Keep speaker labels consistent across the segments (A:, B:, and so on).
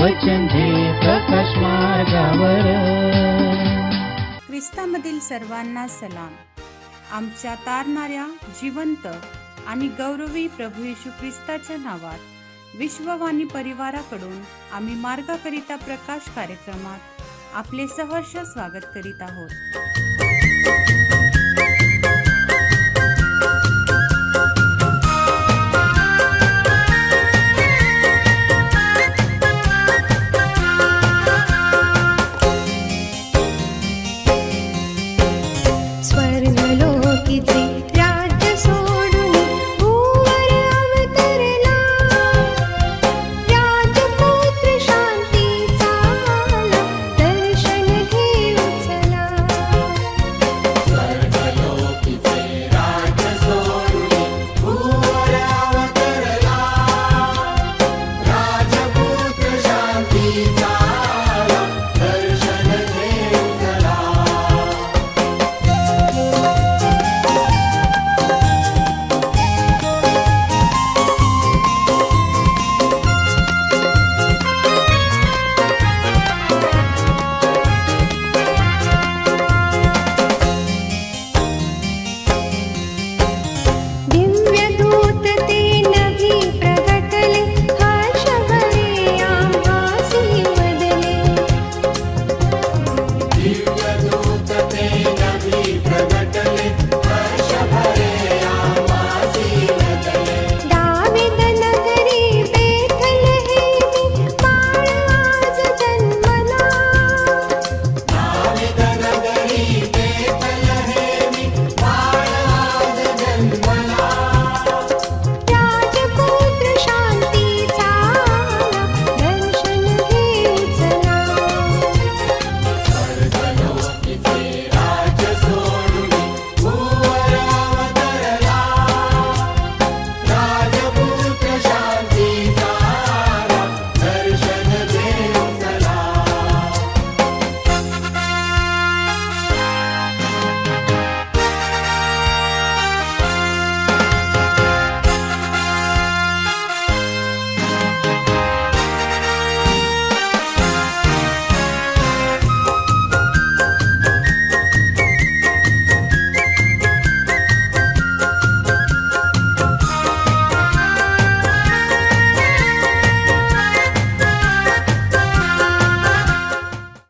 A: वचन दे प्रकाश मार्गावर.
B: ख्रिस्तामधील सर्वांना सलाम. आमच्या तारणाऱ्या जिवंत आणि गौरवी प्रभू येशू ख्रिस्ताच्या नावात विश्ववाणी परिवाराकडून आम्ही मार्गाकरिता प्रकाश कार्यक्रमात आपले सहर्ष स्वागत करीत आहोत.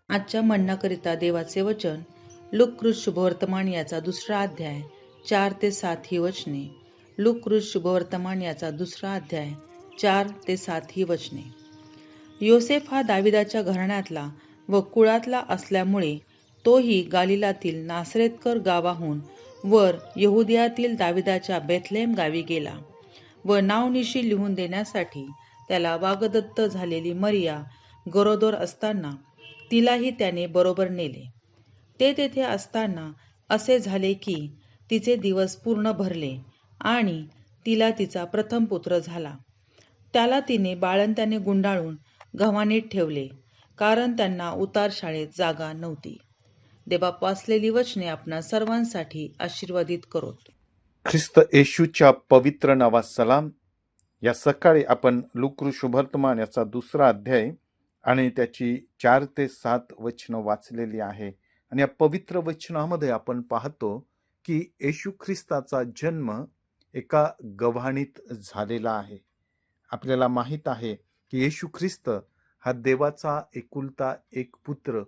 C: आजच्या म्हणण्याकरिता देवाचे वचन लूक शुभवर्तमान याचा 2 अध्याय 4 ते 7 ही वचने. लूक शुभवर्तमान याचा 2 अध्याय 4 ते 7 ही वचने. योसेफ हा दाविदाच्या घराण्यातला व कुळातला असल्यामुळे तोही गालिलातील नासरेतकर गावाहून वर यहुदियातील दाविदाच्या बेथलेम गावी गेला व नावनिशी लिहून देण्यासाठी त्याला वागदत्त झालेली मरिया गरोदर असताना तिलाही त्याने बरोबर नेले. ते तेथे असताना असे झाले की तिचे दिवस पूर्ण भरले आणि तिला तिचा प्रथम पुत्र झाला. त्याला तिने बाळंत्याने गुंडाळून गव्हाणीत ठेवले, कारण त्यांना उतार शाळेत जागा नव्हती. देवाप वाचलेली वचने आपणा सर्वांसाठी आशीर्वादित करोत.
D: ख्रिस्त येशूच्या पवित्र नावात सलाम. या सकाळी आपण लूक शुभवर्तमान याचा 2 अध्याय आणि त्याची 4 ते 7 वचनं वाचलेली आहे. आणि या पवित्र वचनामध्ये आपण पाहतो की येशू ख्रिस्ताचा जन्म एका गव्हाणीत झालेला आहे. आपल्याला माहित आहे की येशू ख्रिस्त हा देवाचा एकुलता एक पुत्र,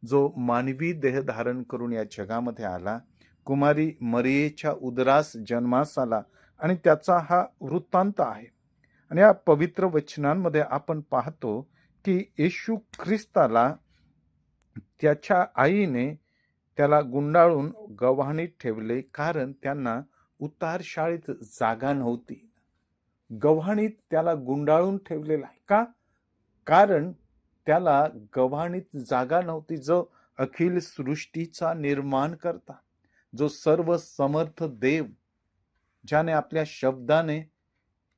D: जो मानवी देह धारण करून या जगामध्ये आला, कुमारी मरियेच्या उदरास जन्मास आला आणि त्याचा हा वृत्तांत आहे. आणि या पवित्र वचनांमध्ये आपण पाहतो की येशू ख्रिस्ताला त्याच्या आईने त्याला गुंडाळून गव्हाणीत ठेवले, कारण त्यांना उतार शाळेत जागा नव्हती. गव्हाणीत त्याला गुंडाळून ठेवलेला आहे का? कारण त्याला गव्हाणीत जागा नव्हती. जो अखिल सृष्टीचा निर्माण करता, जो सर्व समर्थ देव, ज्याने आपल्या शब्दाने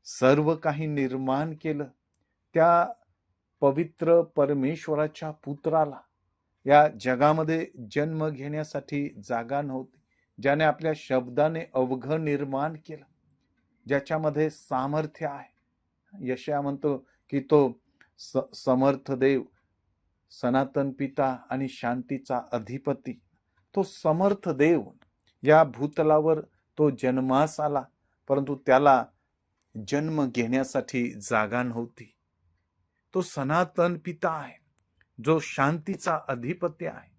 D: सर्व काही निर्माण केलं, त्या पवित्र परमेश्वराच्या पुत्राला या जगामध्ये जन्म घेण्यासाठी जागा नव्हती. ज्याने आपल्या शब्दाने अवघ निर्माण केलं, ज्याच्यामध्ये सामर्थ्य आहे. यशया म्हणतो की तो समर्थ देव, सनातन पिता आणि शांतीचा अधिपती, तो समर्थ देव या भूतलावर तो जन्मास आला, परंतु त्याला जन्म घेण्यासाठी जागा नव्हती. तो सनातन पिता आहे, जो शांतीचा अधिपती आहे.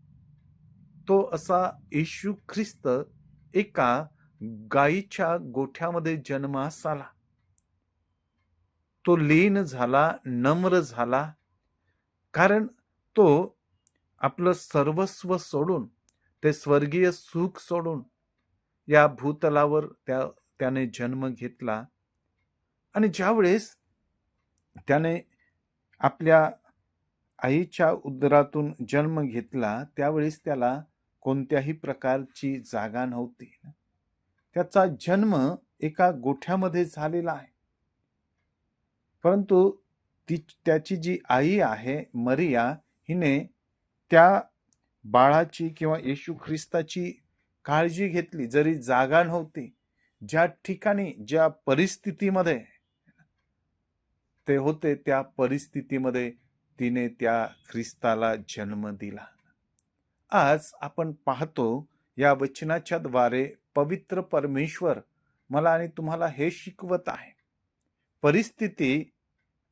D: तो असा येशू ख्रिस्त एका गायीच्या गोठ्यामध्ये जन्मास आला. तो लीन झाला, नम्र झाला, कारण तो आपलं सर्वस्व सोडून, ते स्वर्गीय सुख सोडून या भूतलावर त्याने जन्म घेतला. आणि ज्यावेळेस त्याने आपल्या आईच्या उदरातून जन्म घेतला, त्यावेळेस त्याला कोणत्याही प्रकारची जागा नव्हती. त्याचा जन्म एका गोठ्यामध्ये झालेला आहे. परंतु त्याची जी आई आहे मरिया, हिने त्या बाळाची किंवा येशू ख्रिस्ताची काळजी घेतली. जरी जागा नव्हती, ज्या ठिकाणी ज्या परिस्थितीमध्ये ते होते, त्या परिस्थितीमध्ये तिने त्या ख्रिस्ताला जन्म दिला. आज आपण पाहतो या वचनाच्या द्वारे पवित्र परमेश्वर मला आणि तुम्हाला हे शिकवत आहे. परिस्थिती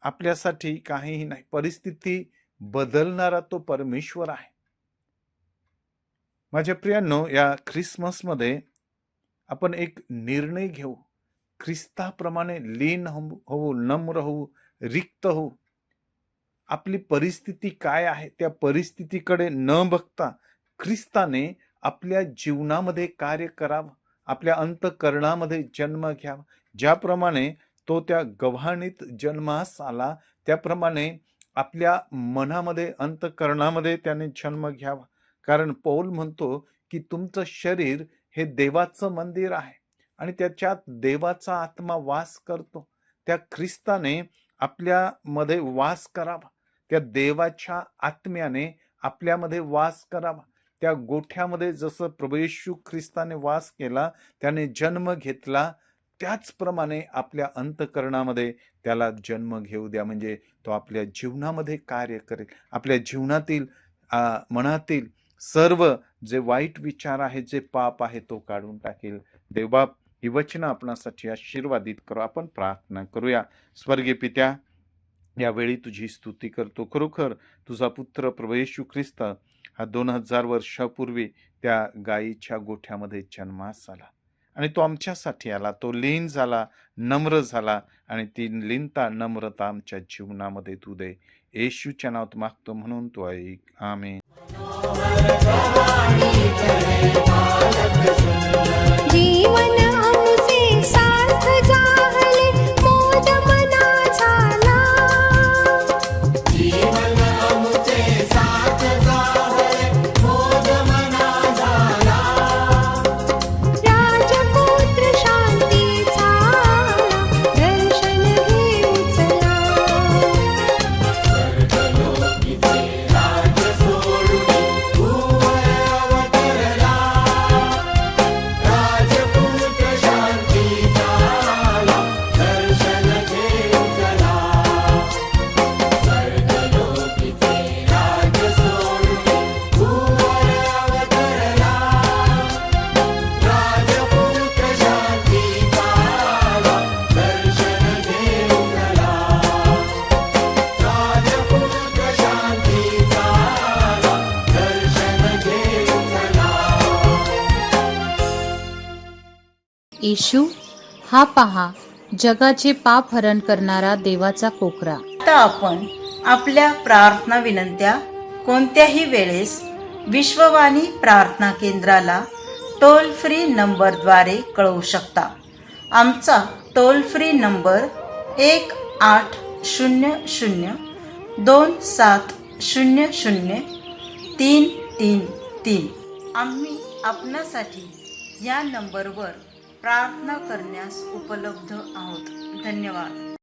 D: आपल्यासाठी काहीही नाही, परिस्थिती बदलणारा तो परमेश्वर आहे. माझ्या प्रियांनो, या ख्रिसमसमध्ये आपण एक निर्णय घेऊ. ख्रिस्ताप्रमाणे लीन होऊ, नम्र होऊ, रिक्त होऊ. आपली परिस्थिती काय आहे त्या परिस्थितीकडे न बघता ख्रिस्ताने आपल्या जीवनामध्ये कार्य करावं, आपल्या अंतःकरणामध्ये जन्म घ्यावा. ज्याप्रमाणे तो त्या गव्हाणीत जन्मास आला, त्याप्रमाणे आपल्या मनामध्ये, अंतःकरणामध्ये त्याने जन्म घ्यावा. कारण पौल म्हणतो की तुमचं शरीर हे देवाचं मंदिर आहे आणि त्याच्यात देवाचा आत्मा वास करतो. त्या ख्रिस्ताने आपल्यामध्ये वास करावा, त्या देवाच्या आत्म्याने आपल्यामध्ये वास करावा. त्या गोठ्यामध्ये जसं प्रभू येशू ख्रिस्ताने वास केला, त्याने जन्म घेतला, त्याचप्रमाणे आपल्या अंतःकरणामध्ये त्याला जन्म घेऊ द्या. म्हणजे तो आपल्या जीवनामध्ये कार्य करेल. आपल्या जीवनातील मनातील सर्व जे वाईट विचार आहे, जे पाप आहे, तो काढून टाकेल. देवबाप ही वचनं आपणासाठी आशीर्वादित करू. आपण प्रार्थना करूया. स्वर्गीय पित्या, यावेळी तुझी स्तुती करतो. खरोखर तुझा पुत्र प्रभू येशू ख्रिस्त हा 2000 वर्षापूर्वी त्या गायीच्या गोठ्यामध्ये जन्मास आला आणि तो आमच्यासाठी आला. तो लीन झाला, नम्र झाला आणि ती लीनता, नम्रता आमच्या जीवनामध्ये तू दे. येशूच्या नावात मागतो म्हणून तू ऐक. आमेन.
E: जीवन आमचे सार्थ झाले, मोद मना झाला.
A: जीवन आमचे साथ झाले, मोद मना झाला.
E: राजपुत्र शांतीचा दर्शन घेऊ चला.
A: स्वर्गलोकीचे राज सोडून भूवर अवतरला. राजपुत्र शांतीचा दर्शन घेऊ चला. स्वर्गलोकीचे राज सोडून भूवर अवतरला. राजपुत्र शांतीचा दर्शन घेऊ चला. राजपुत्र शांतीचा दर्शन घेऊ चला.
B: येशू हा पहा, जगाचे पाप हरण करणारा देवाचा कोकरा.
F: आता आपण आपल्या प्रार्थना विनंत्या कोणत्याही वेळेस विश्ववाणी प्रार्थना केंद्राला टोल फ्री नंबरद्वारे कळवू शकता. आमचा टोल फ्री नंबर 1-800-2700-333. आम्ही आपणासाठी या नंबरवर प्रार्थना करण्यास उपलब्ध आहोत. धन्यवाद.